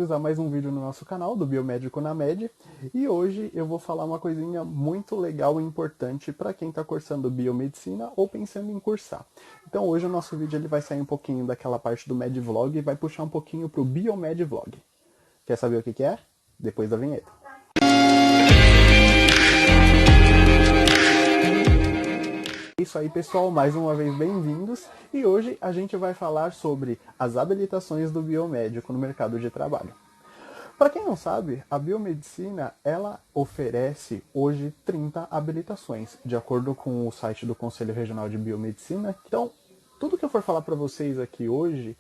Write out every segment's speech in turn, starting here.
bem-vindos a mais um vídeo no nosso canal do Biomédico na Med. E hoje eu vou falar uma coisinha muito legal e importante para quem está cursando biomedicina ou pensando em cursar. Então hoje o nosso vídeo ele vai sair um pouquinho daquela parte do Medvlog e vai puxar um pouquinho para o Biomedvlog. Quer saber o que é? Depois da vinheta. É isso aí, pessoal, mais uma vez bem-vindos, e hoje a gente vai falar sobre as habilitações do biomédico no mercado de trabalho. Para quem não sabe, a biomedicina, ela oferece hoje 30 habilitações, de acordo com o site do Conselho Regional de Biomedicina. Então, tudo que eu for falar para vocês aqui hoje,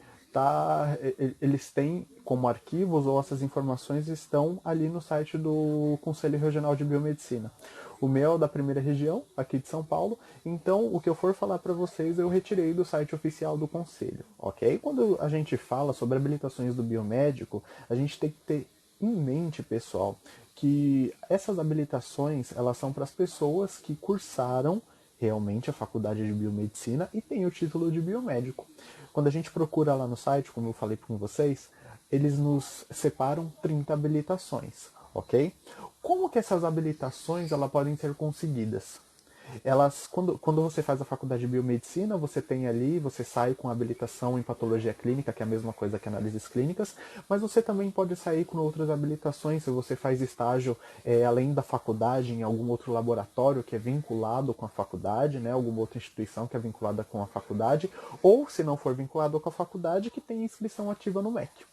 eles têm como arquivos, ou essas informações estão ali no site do Conselho Regional de Biomedicina. O meu é da primeira região, aqui de São Paulo, então o que eu for falar para vocês eu retirei do site oficial do Conselho, ok? Quando a gente fala sobre habilitações do biomédico, a gente tem que ter em mente, pessoal, que essas habilitações elas são para as pessoas que cursaram realmente a faculdade de biomedicina e têm o título de biomédico. Quando a gente procura lá no site, como eu falei com vocês, eles nos separam 30 habilitações, ok? Como que essas habilitações elas podem ser conseguidas? Quando você faz a faculdade de biomedicina, você tem ali, você sai com habilitação em patologia clínica, que é a mesma coisa que análises clínicas, mas você também pode sair com outras habilitações se você faz estágio além da faculdade, em algum outro laboratório que é vinculado com a faculdade, né, alguma outra instituição que é vinculada com a faculdade, ou se não for vinculado com a faculdade, que tem inscrição ativa no MEC.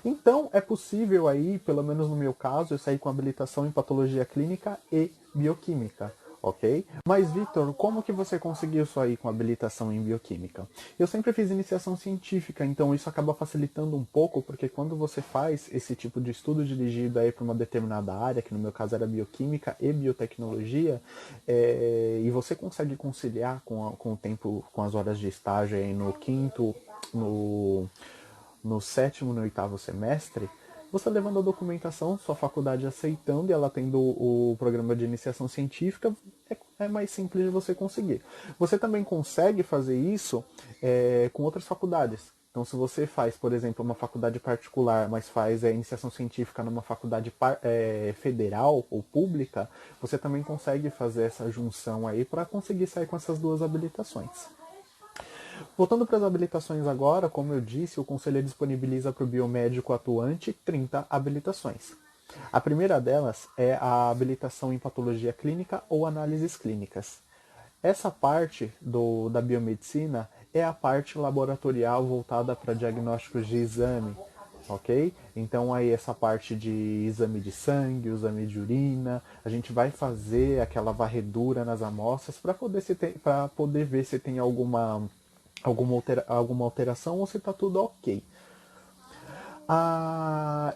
Então, é possível aí, pelo menos no meu caso, eu sair com habilitação em patologia clínica e bioquímica, ok? Mas, Victor, como que você conseguiu isso aí com habilitação em bioquímica? Eu sempre fiz iniciação científica, então isso acaba facilitando um pouco, porque quando você faz esse tipo de estudo dirigido aí para uma determinada área, que no meu caso era bioquímica e biotecnologia, e você consegue conciliar com o tempo, com as horas de estágio aí no quinto, no sétimo e no oitavo semestre, você levando a documentação, sua faculdade aceitando e ela tendo o programa de iniciação científica, é mais simples de você conseguir. Você também consegue fazer isso com outras faculdades. Então, se você faz, por exemplo, uma faculdade particular, mas faz iniciação científica numa faculdade federal ou pública, você também consegue fazer essa junção aí para conseguir sair com essas duas habilitações. Voltando para as habilitações agora, como eu disse, o Conselho disponibiliza para o biomédico atuante 30 habilitações. A primeira delas é a habilitação em patologia clínica ou análises clínicas. Essa parte da biomedicina é a parte laboratorial voltada para diagnósticos de exame, ok? Então aí essa parte de exame de sangue, exame de urina, a gente vai fazer aquela varredura nas amostras para poder ver se tem alguma alteração ou se está tudo ok.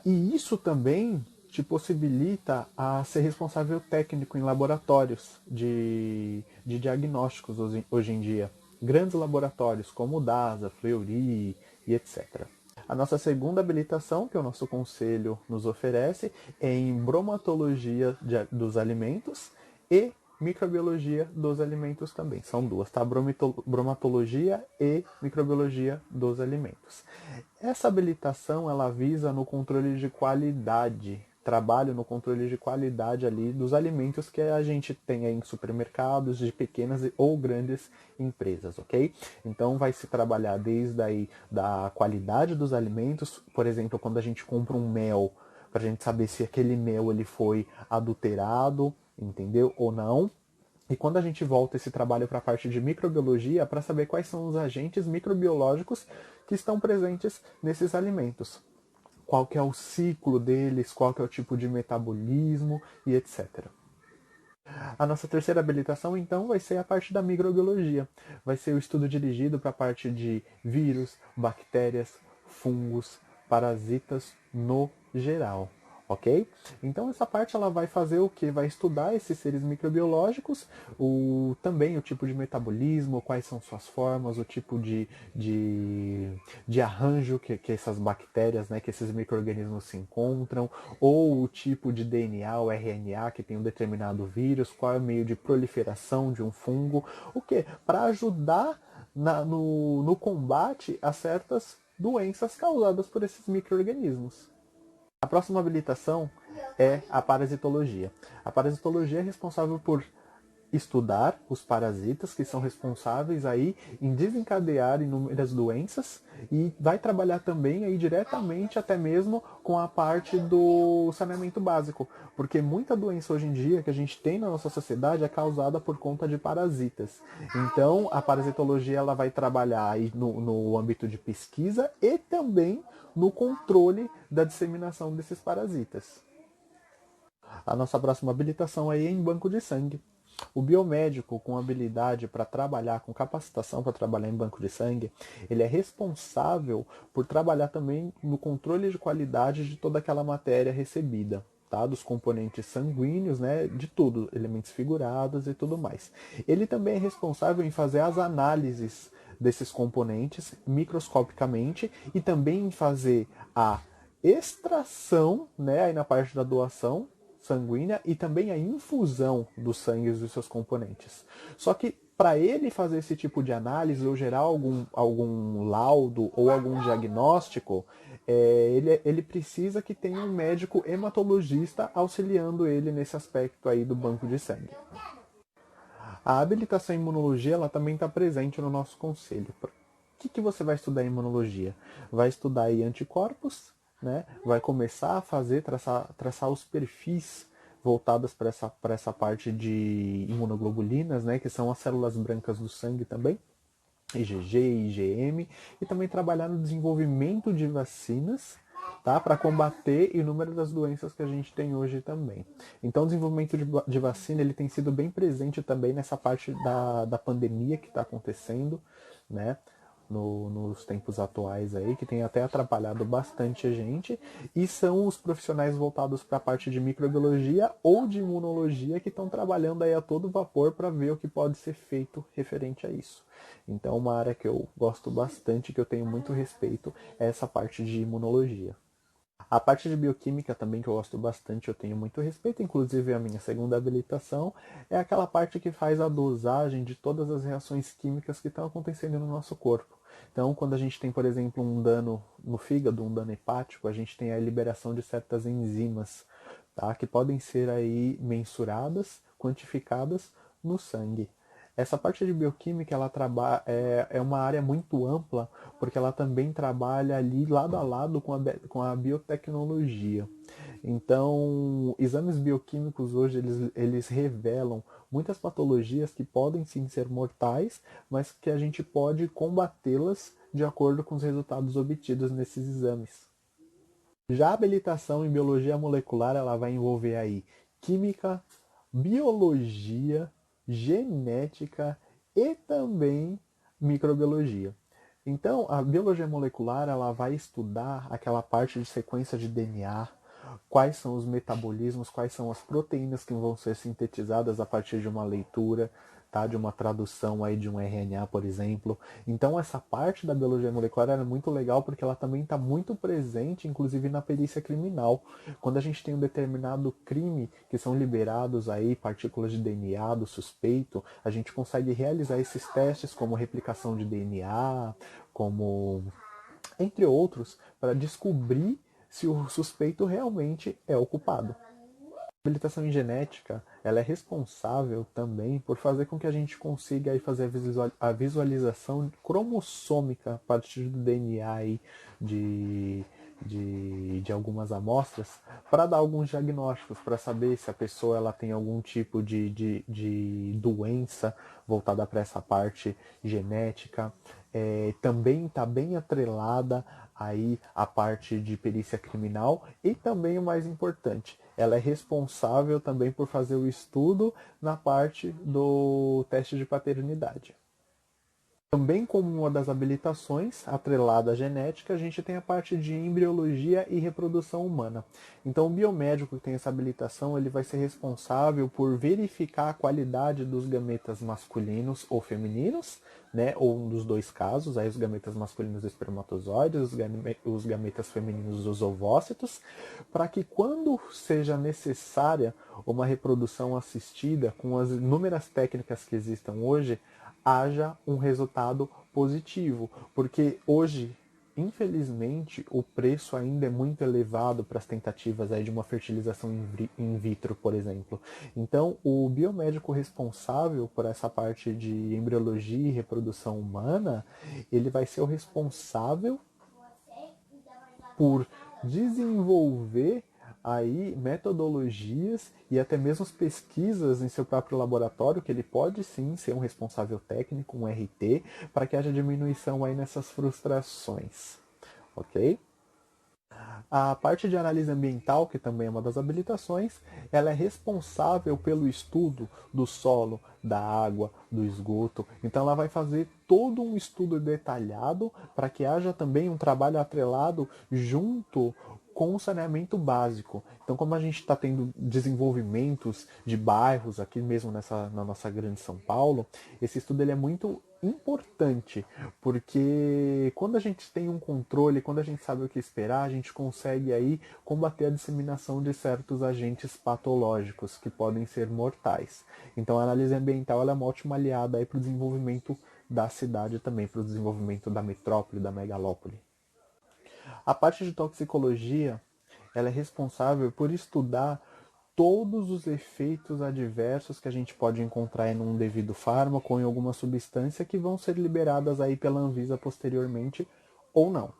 E isso também te possibilita a ser responsável técnico em laboratórios de diagnósticos hoje em dia. Grandes laboratórios como o DASA, Fleury e etc. A nossa segunda habilitação, que o nosso conselho nos oferece, é em bromatologia dos alimentos e microbiologia dos alimentos também. São duas, tá? Bromatologia e microbiologia dos alimentos. Essa habilitação, ela visa no controle de qualidade, trabalho no controle de qualidade ali dos alimentos que a gente tem em supermercados de pequenas ou grandes empresas, ok? Então vai se trabalhar desde aí da qualidade dos alimentos, por exemplo, quando a gente compra um mel, para a gente saber se aquele mel ele foi adulterado, entendeu? Ou não. E quando a gente volta esse trabalho para a parte de microbiologia, para saber quais são os agentes microbiológicos que estão presentes nesses alimentos. Qual que é o ciclo deles, qual que é o tipo de metabolismo e etc. A nossa terceira habilitação, então, vai ser a parte da microbiologia. Vai ser o estudo dirigido para a parte de vírus, bactérias, fungos, parasitas no geral, ok? Então essa parte ela vai fazer o que? Vai estudar esses seres microbiológicos, também o tipo de metabolismo, quais são suas formas, o tipo de arranjo que essas bactérias, né, que esses micro-organismos se encontram, ou o tipo de DNA ou RNA que tem um determinado vírus, qual é o meio de proliferação de um fungo, o que? Para ajudar no combate a certas doenças causadas por esses micro-organismos. A próxima habilitação é a parasitologia. A parasitologia é responsável por estudar os parasitas que são responsáveis aí em desencadear inúmeras doenças e vai trabalhar também aí diretamente até mesmo com a parte do saneamento básico, porque muita doença hoje em dia que a gente tem na nossa sociedade é causada por conta de parasitas. Então a parasitologia ela vai trabalhar aí no âmbito de pesquisa e também no controle da disseminação desses parasitas. A nossa próxima habilitação aí é em banco de sangue. O biomédico com habilidade para trabalhar, com capacitação para trabalhar em banco de sangue, ele é responsável por trabalhar também no controle de qualidade de toda aquela matéria recebida, tá? Dos componentes sanguíneos, né? De tudo, elementos figurados e tudo mais. Ele também é responsável em fazer as análises desses componentes microscopicamente e também em fazer a extração, né? Aí na parte da doação sanguínea e também a infusão dos sangues dos seus componentes. Só que para ele fazer esse tipo de análise ou gerar algum laudo ou algum diagnóstico, ele precisa que tenha um médico hematologista auxiliando ele nesse aspecto aí do banco de sangue. A habilitação em imunologia ela também está presente no nosso conselho. O que você vai estudar em imunologia? Vai estudar aí anticorpos, né? Vai começar a traçar os perfis voltados para essa parte de imunoglobulinas, né? Que são as células brancas do sangue também, IgG, IgM, e também trabalhar no desenvolvimento de vacinas, tá? Para combater inúmeras das doenças que a gente tem hoje também. Então, o desenvolvimento de vacina ele tem sido bem presente também nessa parte da pandemia que está acontecendo, né? Nos tempos atuais aí, que tem até atrapalhado bastante a gente, e são os profissionais voltados para a parte de microbiologia ou de imunologia que estão trabalhando aí a todo vapor para ver o que pode ser feito referente a isso. Então, uma área que eu gosto bastante, que eu tenho muito respeito, é essa parte de imunologia. A parte de bioquímica também que eu gosto bastante, eu tenho muito respeito, inclusive a minha segunda habilitação é aquela parte que faz a dosagem de todas as reações químicas que estão acontecendo no nosso corpo. Então, quando a gente tem, por exemplo, um dano no fígado, um dano hepático, a gente tem a liberação de certas enzimas, tá? Que podem ser aí mensuradas, quantificadas no sangue. Essa parte de bioquímica é uma área muito ampla, porque ela também trabalha ali lado a lado com a biotecnologia. Então, exames bioquímicos hoje eles revelam muitas patologias que podem sim ser mortais, mas que a gente pode combatê-las de acordo com os resultados obtidos nesses exames. Já a habilitação em biologia molecular, ela vai envolver aí química, biologia, genética e também microbiologia. Então, a biologia molecular, ela vai estudar aquela parte de sequência de DNA, quais são os metabolismos, quais são as proteínas que vão ser sintetizadas a partir de uma leitura, tá? De uma tradução aí de um RNA, por exemplo. Então essa parte da biologia molecular é muito legal porque ela também está muito presente, inclusive na perícia criminal. Quando a gente tem um determinado crime que são liberados aí partículas de DNA do suspeito, a gente consegue realizar esses testes como replicação de DNA, como entre outros, para descobrir se o suspeito realmente é o culpado. A habilitação em genética, ela é responsável também por fazer com que a gente consiga aí fazer a visualização cromossômica a partir do DNA aí de algumas amostras para dar alguns diagnósticos, para saber se a pessoa ela tem algum tipo de doença voltada para essa parte genética. Também está bem atrelada aí a parte de perícia criminal e também o mais importante, ela é responsável também por fazer o estudo na parte do teste de paternidade. Também como uma das habilitações atrelada à genética, a gente tem a parte de embriologia e reprodução humana. Então, o biomédico que tem essa habilitação, ele vai ser responsável por verificar a qualidade dos gametas masculinos ou femininos, né, ou um dos dois casos, aí os gametas masculinos dos espermatozoides, os gametas femininos dos ovócitos, para que quando seja necessária uma reprodução assistida com as inúmeras técnicas que existam hoje, haja um resultado positivo. Porque hoje infelizmente, o preço ainda é muito elevado para as tentativas aí de uma fertilização in vitro, por exemplo. Então, o biomédico responsável por essa parte de embriologia e reprodução humana, ele vai ser o responsável por desenvolver aí metodologias e até mesmo pesquisas em seu próprio laboratório, que ele pode sim ser um responsável técnico, um RT, para que haja diminuição aí nessas frustrações, ok? A parte de análise ambiental, que também é uma das habilitações, ela é responsável pelo estudo do solo, da água, do esgoto. Então ela vai fazer todo um estudo detalhado para que haja também um trabalho atrelado junto com o saneamento básico. Então, como a gente está tendo desenvolvimentos de bairros aqui mesmo na nossa grande São Paulo, esse estudo ele é muito importante, porque quando a gente tem um controle, quando a gente sabe o que esperar, a gente consegue aí combater a disseminação de certos agentes patológicos que podem ser mortais. Então a análise ambiental ela é uma ótima aliada aí para o desenvolvimento da cidade também, para o desenvolvimento da metrópole, da megalópole. A parte de toxicologia, ela é responsável por estudar todos os efeitos adversos que a gente pode encontrar em um devido fármaco ou em alguma substância que vão ser liberadas aí pela Anvisa posteriormente ou não.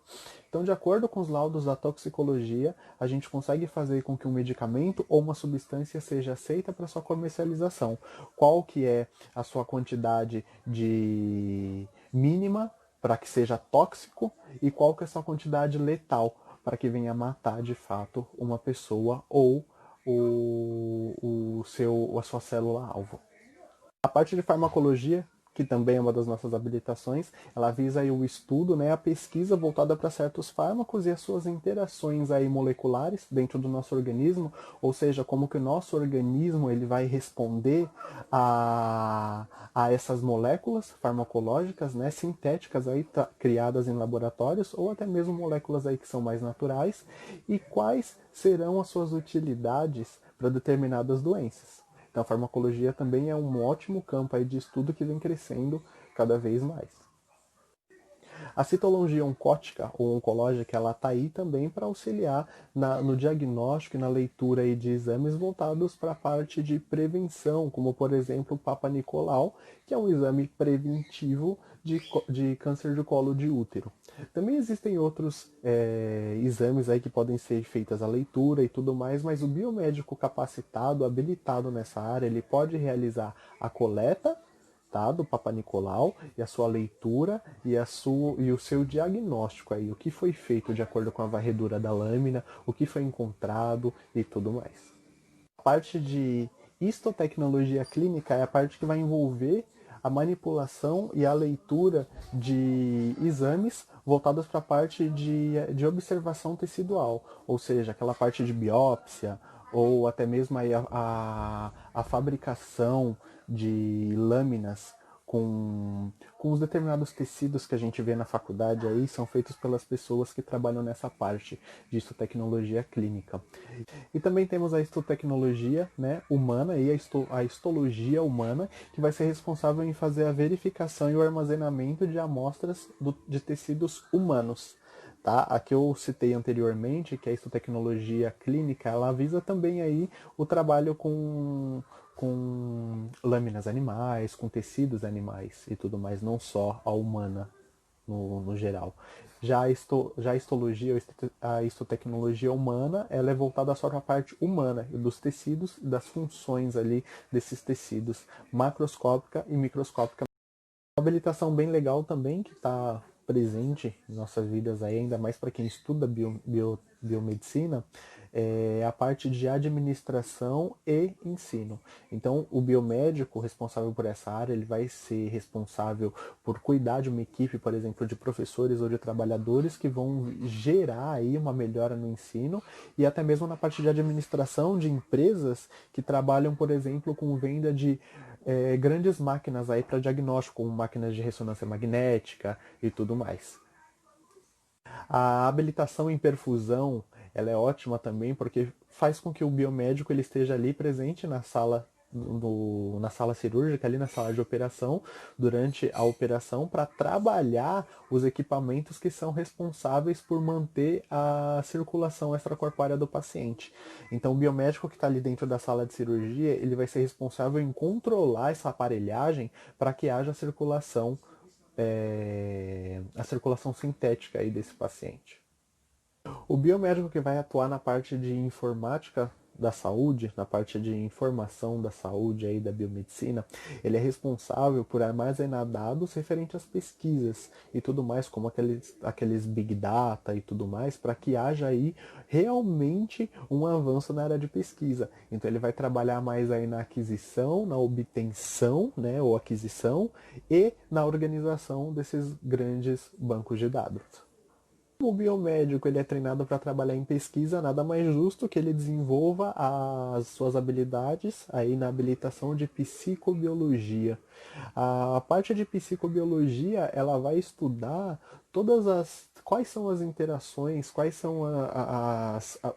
Então, de acordo com os laudos da toxicologia, a gente consegue fazer com que um medicamento ou uma substância seja aceita para sua comercialização. Qual que é a sua quantidade de mínima para que seja tóxico e qual que é a sua quantidade letal para que venha matar de fato uma pessoa ou a sua célula-alvo. A parte de farmacologia, que também é uma das nossas habilitações, ela visa aí o estudo, né, a pesquisa voltada para certos fármacos e as suas interações aí moleculares dentro do nosso organismo, ou seja, como que o nosso organismo ele vai responder a essas moléculas farmacológicas, né, sintéticas aí criadas em laboratórios ou até mesmo moléculas aí que são mais naturais e quais serão as suas utilidades para determinadas doenças. Então, a farmacologia também é um ótimo campo aí de estudo que vem crescendo cada vez mais. A citologia oncótica ou oncológica, ela está aí também para auxiliar no diagnóstico e na leitura aí de exames voltados para a parte de prevenção, como por exemplo o Papa Nicolau, que é um exame preventivo de câncer de colo de útero. Também existem outros exames aí que podem ser feitas a leitura e tudo mais, mas o biomédico capacitado, habilitado nessa área, ele pode realizar a coleta, tá, do Papa Nicolau e a sua leitura e o seu diagnóstico aí, o que foi feito de acordo com a varredura da lâmina, o que foi encontrado e tudo mais. A parte de histotecnologia clínica é a parte que vai envolver a manipulação e a leitura de exames voltados para a parte de observação tecidual, ou seja, aquela parte de biópsia, ou até mesmo aí a fabricação de lâminas com os determinados tecidos que a gente vê na faculdade aí, são feitos pelas pessoas que trabalham nessa parte de histotecnologia clínica. E também temos a histotecnologia, né, humana e a histologia humana, que vai ser responsável em fazer a verificação e o armazenamento de amostras de tecidos humanos. Tá? A que eu citei anteriormente, que é a histotecnologia clínica, ela visa também aí o trabalho com lâminas animais, com tecidos animais e tudo mais, não só a humana no geral. Já a histologia, a histotecnologia humana, ela é voltada só para a parte humana, dos tecidos e das funções ali desses tecidos, macroscópica e microscópica. Uma habilitação bem legal também, que está presente em nossas vidas aí, ainda mais para quem estuda biomedicina, é a parte de administração e ensino. Então, o biomédico responsável por essa área, ele vai ser responsável por cuidar de uma equipe, por exemplo, de professores ou de trabalhadores que vão gerar aí uma melhora no ensino e até mesmo na parte de administração de empresas que trabalham, por exemplo, com venda de grandes máquinas aí para diagnóstico, como máquinas de ressonância magnética e tudo mais. A habilitação em perfusão, ela é ótima também porque faz com que o biomédico ele esteja ali presente na sala na sala cirúrgica, ali na sala de operação, durante a operação, para trabalhar os equipamentos que são responsáveis por manter a circulação extracorpórea do paciente. Então, o biomédico que está ali dentro da sala de cirurgia, ele vai ser responsável em controlar essa aparelhagem para que haja a circulação sintética aí desse paciente. O biomédico que vai atuar na parte de informática da saúde, na parte de informação da saúde aí da biomedicina, ele é responsável por armazenar dados referentes às pesquisas e tudo mais, como aqueles big data e tudo mais, para que haja aí realmente um avanço na área de pesquisa. Então ele vai trabalhar mais aí na aquisição, na obtenção, né, ou aquisição, e na organização desses grandes bancos de dados. O biomédico ele é treinado para trabalhar em pesquisa, nada mais justo que ele desenvolva as suas habilidades aí na habilitação de psicobiologia. A parte de psicobiologia ela vai estudar quais são as interações, quais são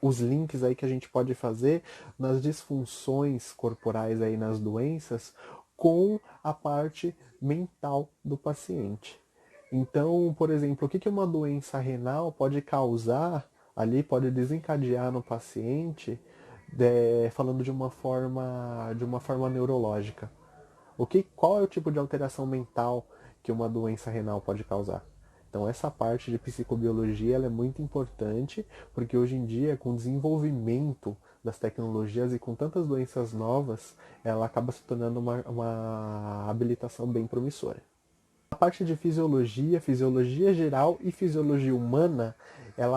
os links aí que a gente pode fazer nas disfunções corporais aí nas doenças com a parte mental do paciente. Então, por exemplo, o que uma doença renal pode causar ali, pode desencadear no paciente, falando de uma forma neurológica? Qual é o tipo de alteração mental que uma doença renal pode causar? Então, essa parte de psicobiologia ela é muito importante, porque hoje em dia, com o desenvolvimento das tecnologias e com tantas doenças novas, ela acaba se tornando uma habilitação bem promissora. A parte de fisiologia geral e fisiologia humana, é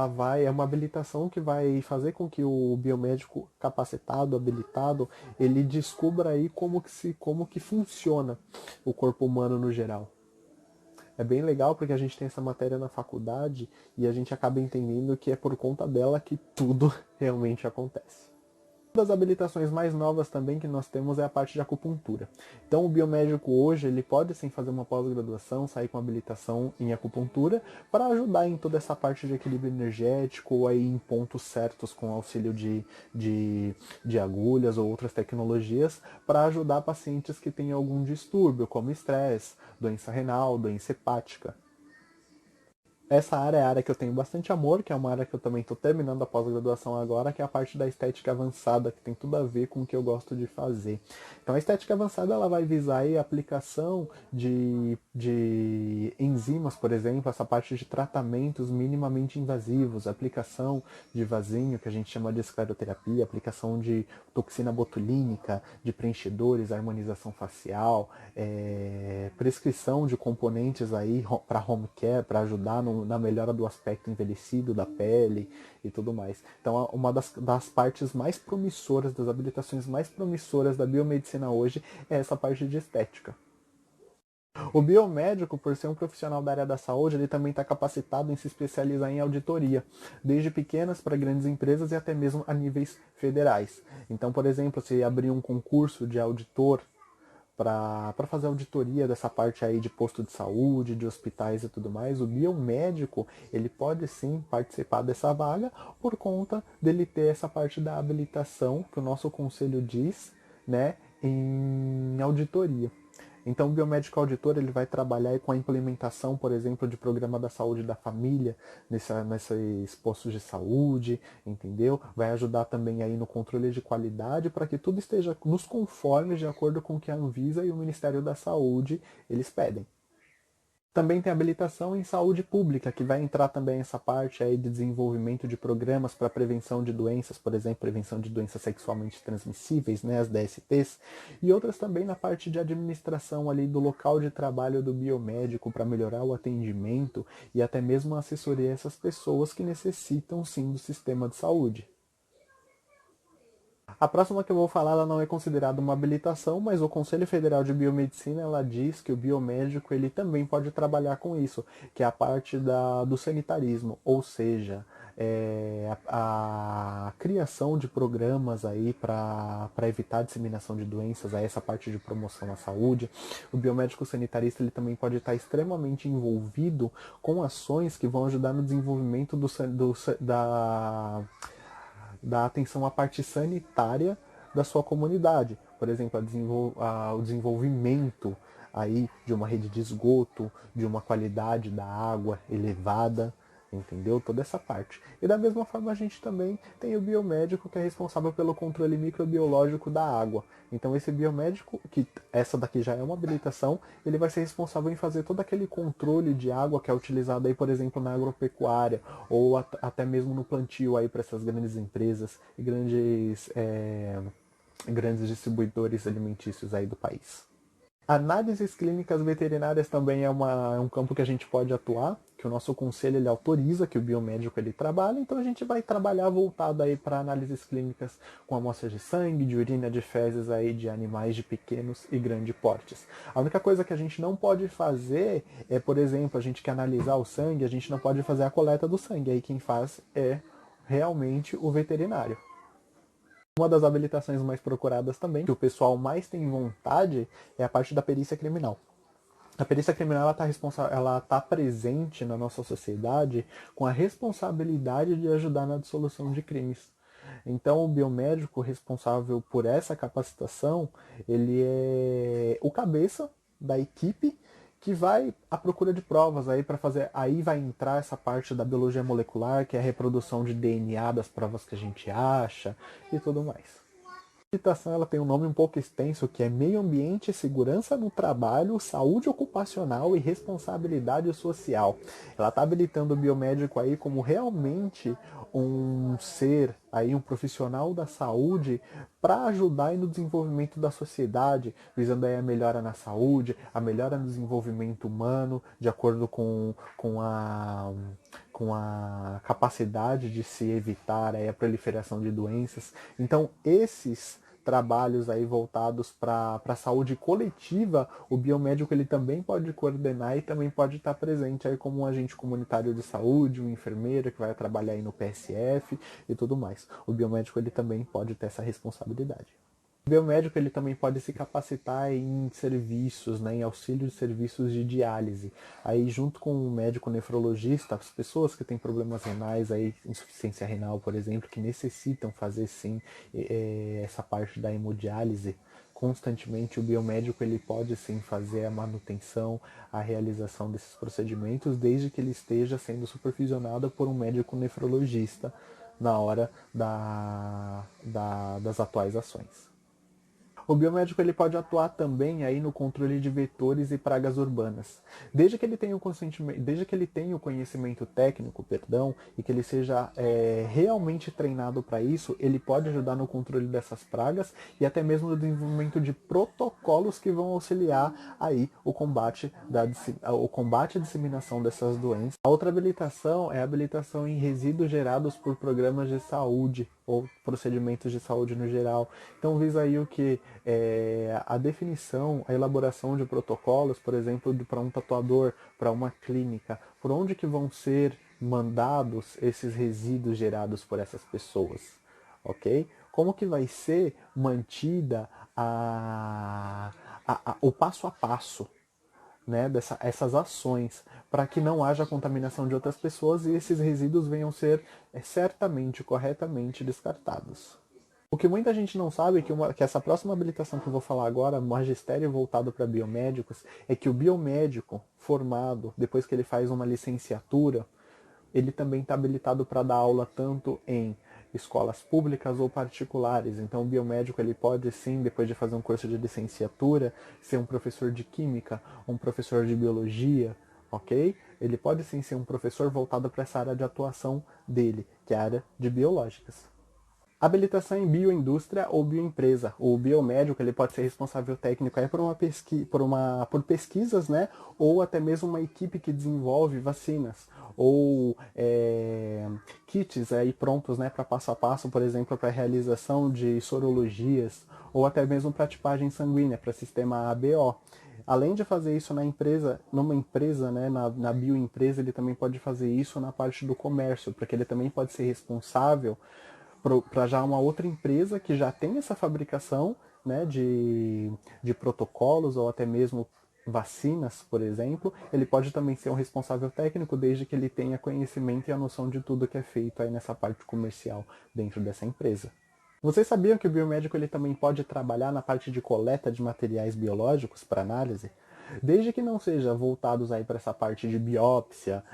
uma habilitação que vai fazer com que o biomédico capacitado, habilitado, ele descubra aí como que funciona o corpo humano no geral. É bem legal porque a gente tem essa matéria na faculdade e a gente acaba entendendo que é por conta dela que tudo realmente acontece. Uma das habilitações mais novas também que nós temos é a parte de acupuntura. Então o biomédico hoje ele pode sim fazer uma pós-graduação, sair com habilitação em acupuntura para ajudar em toda essa parte de equilíbrio energético ou aí em pontos certos com auxílio de agulhas ou outras tecnologias para ajudar pacientes que têm algum distúrbio, como estresse, doença renal, doença hepática. Essa área é a área que eu tenho bastante amor, que é uma área que eu também estou terminando a pós-graduação agora, que é a parte da estética avançada, que tem tudo a ver com o que eu gosto de fazer. Então a estética avançada ela vai visar aí a aplicação de enzimas, por exemplo, essa parte de tratamentos minimamente invasivos, aplicação de vasinho, que a gente chama de escleroterapia, aplicação de toxina botulínica, de preenchedores, harmonização facial, prescrição de componentes aí para home care, para ajudar na melhora do aspecto envelhecido da pele e tudo mais. Então, uma das partes mais promissoras, das habilitações mais promissoras da biomedicina hoje é essa parte de estética. O biomédico, por ser um profissional da área da saúde, ele também está capacitado em se especializar em auditoria, desde pequenas para grandes empresas e até mesmo a níveis federais. Então, por exemplo, se abrir um concurso de auditor para fazer auditoria dessa parte aí de posto de saúde, de hospitais e tudo mais, o biomédico ele pode sim participar dessa vaga por conta dele ter essa parte da habilitação que o nosso conselho diz, né, em auditoria. Então, o biomédico auditor ele vai trabalhar com a implementação, por exemplo, de programa da saúde da família nesses postos de saúde, entendeu? Vai ajudar também aí no controle de qualidade para que tudo esteja nos conformes de acordo com o que a Anvisa e o Ministério da Saúde eles pedem. Também tem habilitação em saúde pública, que vai entrar também essa parte aí de desenvolvimento de programas para prevenção de doenças, por exemplo, prevenção de doenças sexualmente transmissíveis, né, as DSTs, e outras também na parte de administração ali do local de trabalho do biomédico para melhorar o atendimento e até mesmo a assessoria a essas pessoas que necessitam sim do sistema de saúde. A próxima que eu vou falar ela não é considerada uma habilitação, mas o Conselho Federal de Biomedicina ela diz que o biomédico ele também pode trabalhar com isso, que é a parte do sanitarismo, ou seja, a criação de programas aí para evitar a disseminação de doenças, aí essa parte de promoção à saúde. O biomédico sanitarista ele também pode estar extremamente envolvido com ações que vão ajudar no desenvolvimento da atenção à parte sanitária da sua comunidade. por exemplo, o desenvolvimento aí de uma rede de esgoto, de uma qualidade da água elevada, entendeu? Toda essa parte. E da mesma forma a gente também tem o biomédico, que é responsável pelo controle microbiológico da água. Então esse biomédico, que essa daqui já é uma habilitação, ele vai ser responsável em fazer todo aquele controle de água que é utilizado aí, por exemplo, na agropecuária, ou até mesmo no plantio aí para essas grandes empresas e grandes distribuidores alimentícios aí do país. Análises clínicas veterinárias também é um campo que a gente pode atuar, que o nosso conselho ele autoriza que o biomédico ele trabalhe, então a gente vai trabalhar voltado aí para análises clínicas com amostras de sangue, de urina, de fezes aí de animais de pequenos e grandes portes. A única coisa que a gente não pode fazer é, por exemplo, a gente quer analisar o sangue, a gente não pode fazer a coleta do sangue, aí quem faz é realmente o veterinário. Uma das habilitações mais procuradas também, que o pessoal mais tem vontade, é a parte da perícia criminal. A perícia criminal ela está presente na nossa sociedade com a responsabilidade de ajudar na dissolução de crimes. Então, o biomédico responsável por essa capacitação, ele é o cabeça da equipe que vai à procura de provas aí para fazer. Aí vai entrar essa parte da biologia molecular, que é a reprodução de DNA das provas que a gente acha e tudo mais. A habilitação ela tem um nome um pouco extenso, que é Meio Ambiente, Segurança no Trabalho, Saúde Ocupacional e Responsabilidade Social. Ela está habilitando o biomédico aí como realmente um ser, aí um profissional da saúde para ajudar no desenvolvimento da sociedade, visando aí a melhora na saúde, a melhora no desenvolvimento humano, de acordo com a capacidade de se evitar aí a proliferação de doenças. Então, esses trabalhos aí voltados para a saúde coletiva, o biomédico ele também pode coordenar e também pode estar presente aí como um agente comunitário de saúde, um enfermeiro que vai trabalhar aí no PSF e tudo mais. O biomédico ele também pode ter essa responsabilidade. O biomédico ele também pode se capacitar em serviços, né, em auxílio de serviços de diálise. Aí junto com o médico nefrologista, as pessoas que têm problemas renais, aí, insuficiência renal, por exemplo, que necessitam fazer sim essa parte da hemodiálise, constantemente o biomédico ele pode sim fazer a manutenção, a realização desses procedimentos, desde que ele esteja sendo supervisionado por um médico nefrologista na hora das atuais ações. O biomédico ele pode atuar também aí no controle de vetores e pragas urbanas. Desde que ele tenha o conhecimento técnico, e que ele seja realmente treinado para isso, ele pode ajudar no controle dessas pragas e até mesmo no desenvolvimento de protocolos que vão auxiliar aí o combate à disseminação dessas doenças. A outra habilitação é a habilitação em resíduos gerados por programas de saúde ou procedimentos de saúde no geral. Então visa aí o que? A definição, a elaboração de protocolos, por exemplo, para um tatuador, para uma clínica, por onde que vão ser mandados esses resíduos gerados por essas pessoas, ok? Como que vai ser mantida o passo a passo, né, essas ações, para que não haja contaminação de outras pessoas e esses resíduos venham ser certamente, corretamente descartados. O que muita gente não sabe é que essa próxima habilitação que eu vou falar agora, magistério voltado para biomédicos, é que o biomédico formado, depois que ele faz uma licenciatura, ele também está habilitado para dar aula tanto em escolas públicas ou particulares. Então o biomédico ele pode sim, depois de fazer um curso de licenciatura, ser um professor de química, um professor de biologia, ok? Ele pode sim ser um professor voltado para essa área de atuação dele, que é a área de biológicas. Habilitação em bioindústria ou bioempresa. O biomédico ele pode ser responsável técnico aí por pesquisas, né? Ou até mesmo uma equipe que desenvolve vacinas ou kits aí prontos, né, para passo a passo, por exemplo, para realização de sorologias ou até mesmo para tipagem sanguínea, para sistema ABO. Além de fazer isso numa empresa, né, na bioempresa, ele também pode fazer isso na parte do comércio, porque ele também pode ser responsável para já uma outra empresa que já tem essa fabricação, né, de protocolos ou até mesmo vacinas, por exemplo, ele pode também ser um responsável técnico desde que ele tenha conhecimento e a noção de tudo que é feito aí nessa parte comercial dentro dessa empresa. Vocês sabiam que o biomédico ele também pode trabalhar na parte de coleta de materiais biológicos para análise? Desde que não seja voltados aí para essa parte de biópsia,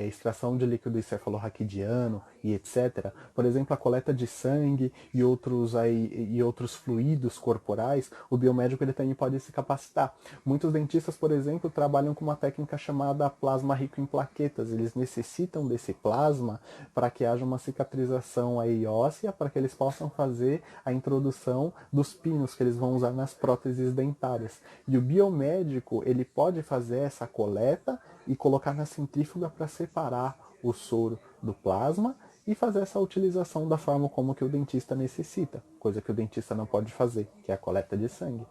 extração de líquido encefalorraquidiano e etc. Por exemplo, a coleta de sangue e outros fluidos corporais, o biomédico ele também pode se capacitar. Muitos dentistas, por exemplo, trabalham com uma técnica chamada plasma rico em plaquetas. Eles necessitam desse plasma para que haja uma cicatrização aí óssea, para que eles possam fazer a introdução dos pinos que eles vão usar nas próteses dentárias. E o biomédico ele pode fazer essa coleta e colocar na centrífuga para separar o soro do plasma e fazer essa utilização da forma como que o dentista necessita, coisa que o dentista não pode fazer, que é a coleta de sangue.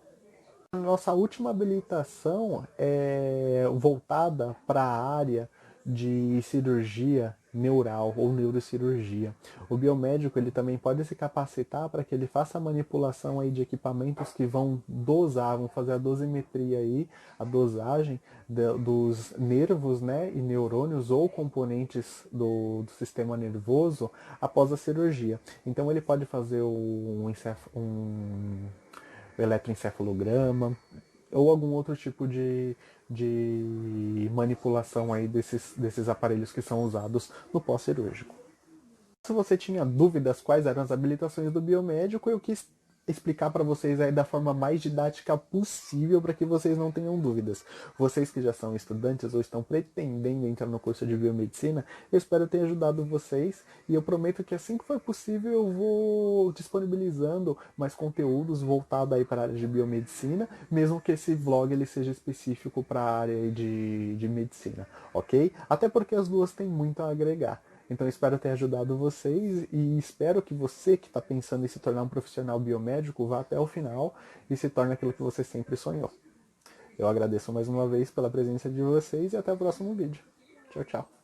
A nossa última habilitação é voltada para a área de cirurgia neural ou neurocirurgia. O biomédico ele também pode se capacitar para que ele faça a manipulação aí de equipamentos que vão dosar, vão fazer a dosimetria aí, a dosagem dos nervos, né, e neurônios ou componentes do sistema nervoso após a cirurgia. Então ele pode fazer um eletroencefalograma ou algum outro tipo de manipulação aí desses aparelhos que são usados no pós-cirúrgico. Se você tinha dúvidas quais eram as habilitações do biomédico, eu quis explicar para vocês aí da forma mais didática possível para que vocês não tenham dúvidas. Vocês que já são estudantes ou estão pretendendo entrar no curso de biomedicina, eu espero ter ajudado vocês e eu prometo que assim que for possível eu vou disponibilizando mais conteúdos voltados aí para a área de biomedicina, mesmo que esse vlog ele seja específico para a área de medicina, ok? Até porque as duas têm muito a agregar. Então espero ter ajudado vocês e espero que você que está pensando em se tornar um profissional biomédico vá até o final e se torne aquilo que você sempre sonhou. Eu agradeço mais uma vez pela presença de vocês e até o próximo vídeo. Tchau, tchau.